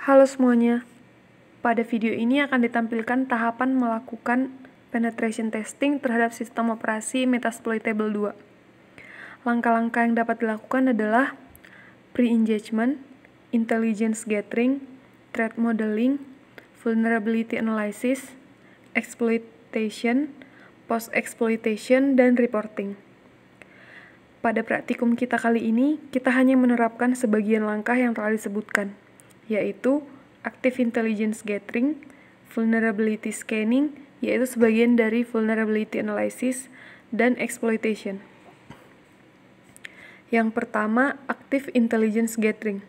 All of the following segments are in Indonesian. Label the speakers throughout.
Speaker 1: Halo semuanya, pada video ini akan ditampilkan tahapan melakukan penetration testing terhadap sistem operasi Metasploitable 2. Langkah-langkah yang dapat dilakukan adalah pre-engagement, intelligence gathering, threat modeling, vulnerability analysis, exploitation, post-exploitation, dan reporting. Pada praktikum kita kali ini, kita hanya menerapkan sebagian langkah yang telah disebutkan, yaitu active intelligence gathering, vulnerability scanning, yaitu sebagian dari vulnerability analysis, dan exploitation. Yang pertama, active intelligence gathering.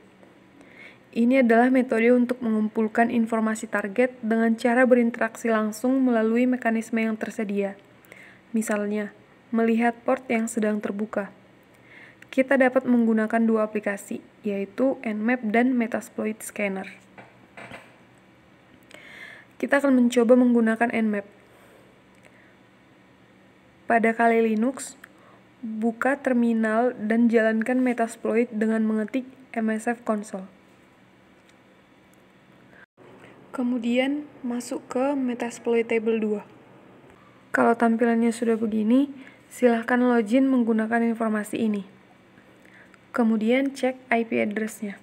Speaker 1: Ini adalah metode untuk mengumpulkan informasi target dengan cara berinteraksi langsung melalui mekanisme yang tersedia. Misalnya, melihat port yang sedang terbuka. Kita dapat menggunakan dua aplikasi, yaitu Nmap dan Metasploit Scanner. Kita akan mencoba menggunakan Nmap. Pada Kali Linux, buka terminal dan jalankan Metasploit dengan mengetik msf console. Kemudian masuk ke Metasploitable 2. Kalau tampilannya sudah begini, silahkan login menggunakan informasi ini. Kemudian cek IP address-nya.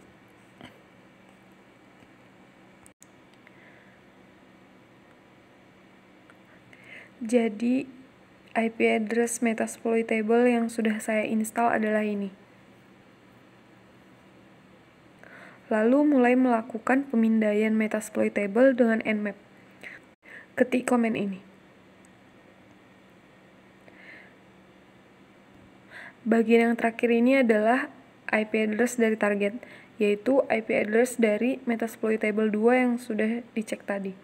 Speaker 1: Jadi, IP address Metasploitable yang sudah saya install adalah ini. Lalu mulai melakukan pemindaian Metasploitable dengan Nmap. Ketik komen ini. Bagian yang terakhir ini adalah IP address dari target, yaitu IP address dari Metasploitable 2 yang sudah dicek tadi.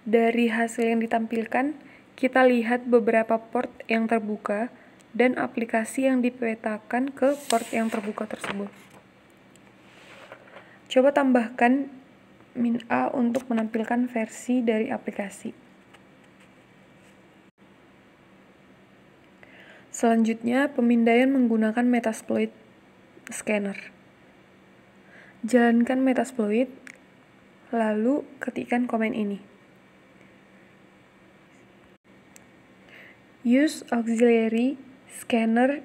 Speaker 1: Dari hasil yang ditampilkan, kita lihat beberapa port yang terbuka dan aplikasi yang dipetakan ke port yang terbuka tersebut. Coba tambahkan -a untuk menampilkan versi dari aplikasi. Selanjutnya, pemindaian menggunakan Metasploit Scanner. Jalankan Metasploit, lalu ketikkan komen ini. Use auxiliary scanner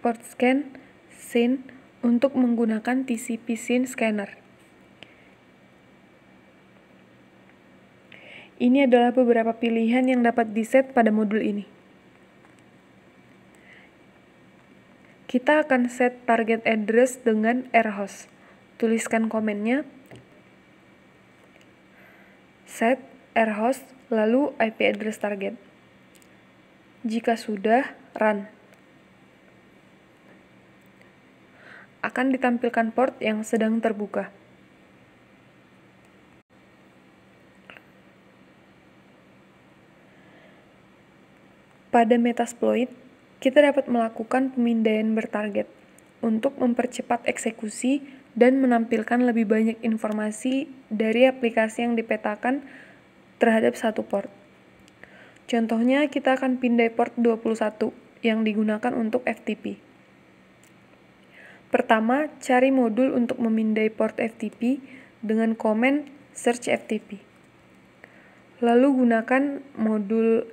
Speaker 1: port scan scene untuk menggunakan TCP scene scanner. Ini adalah beberapa pilihan yang dapat diset pada modul ini. Kita akan set target address dengan rhost. Tuliskan komennya. Set rhost, lalu IP address target. Jika sudah, run. Akan ditampilkan port yang sedang terbuka. Pada Metasploit, kita dapat melakukan pemindaian bertarget untuk mempercepat eksekusi dan menampilkan lebih banyak informasi dari aplikasi yang dipetakan terhadap satu port. Contohnya, kita akan pindai port 21 yang digunakan untuk FTP. Pertama, cari modul untuk memindai port FTP dengan komen search FTP. Lalu gunakan modul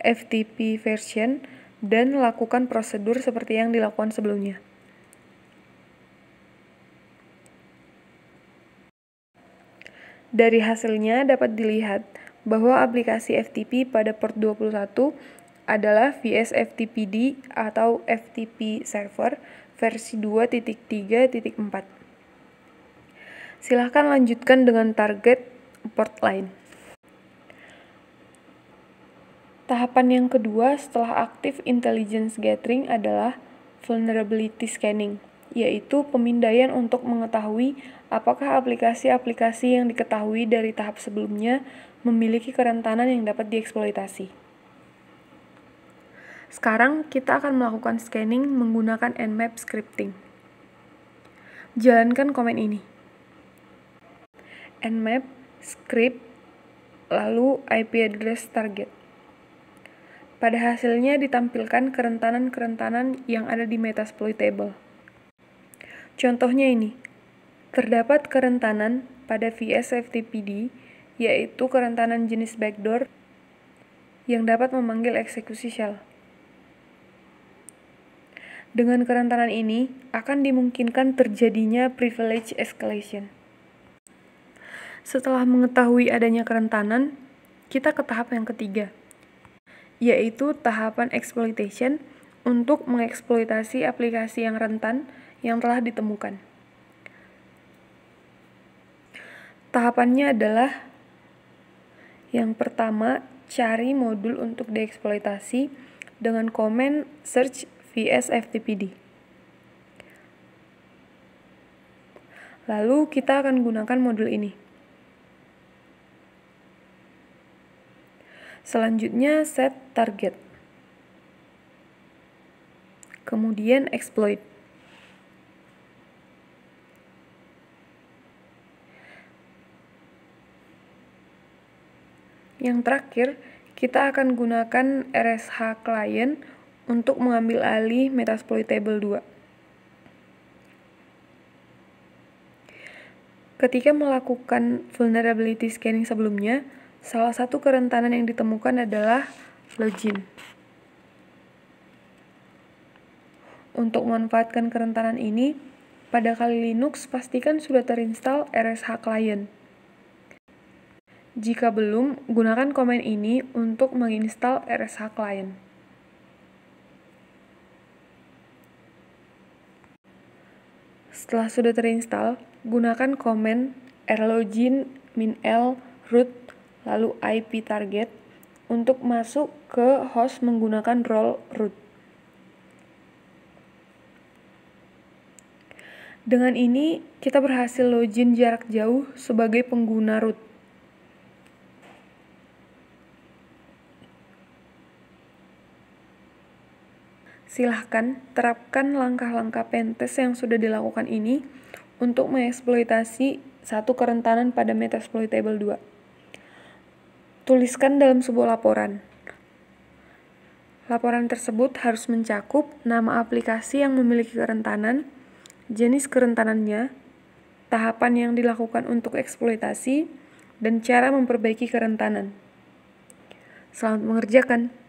Speaker 1: FTP version dan lakukan prosedur seperti yang dilakukan sebelumnya. Dari hasilnya dapat dilihat bahwa aplikasi FTP pada port 21 adalah VS-FTPD atau FTP Server versi 2.3.4. Silahkan lanjutkan dengan target port lain. Tahapan yang kedua setelah aktif intelligence gathering adalah vulnerability scanning, yaitu pemindaian untuk mengetahui apakah aplikasi-aplikasi yang diketahui dari tahap sebelumnya memiliki kerentanan yang dapat dieksploitasi. Sekarang kita akan melakukan scanning menggunakan Nmap scripting. Jalankan komen ini. Nmap script, lalu IP address target. Pada hasilnya ditampilkan kerentanan-kerentanan yang ada di Metasploit table. Contohnya ini, terdapat kerentanan pada VS-FTPD, yaitu kerentanan jenis backdoor yang dapat memanggil eksekusi shell. Dengan kerentanan ini, akan dimungkinkan terjadinya privilege escalation. Setelah mengetahui adanya kerentanan, kita ke tahap yang ketiga, yaitu tahapan exploitation untuk mengeksploitasi aplikasi yang rentan yang telah ditemukan. Tahapannya adalah yang pertama, cari modul untuk dieksploitasi dengan komen search vs-ftpd. Lalu kita akan gunakan modul ini. Selanjutnya set target. Kemudian exploit. Yang terakhir, kita akan gunakan RSH client untuk mengambil alih Metasploit table 2. Ketika melakukan vulnerability scanning sebelumnya, salah satu kerentanan yang ditemukan adalah login. Untuk memanfaatkan kerentanan ini, pada kali Linux pastikan sudah terinstall RSH client. Jika belum, gunakan komen ini untuk menginstal RSH client. Setelah sudah terinstall, gunakan komen rlogin -l root lalu IP target untuk masuk ke host menggunakan role root. Dengan ini, kita berhasil login jarak jauh sebagai pengguna root. Silahkan terapkan langkah-langkah pentest yang sudah dilakukan ini untuk mengeksploitasi satu kerentanan pada Metasploit table 2. Tuliskan dalam sebuah laporan. Laporan tersebut harus mencakup nama aplikasi yang memiliki kerentanan, jenis kerentanannya, tahapan yang dilakukan untuk eksploitasi, dan cara memperbaiki kerentanan. Selamat mengerjakan!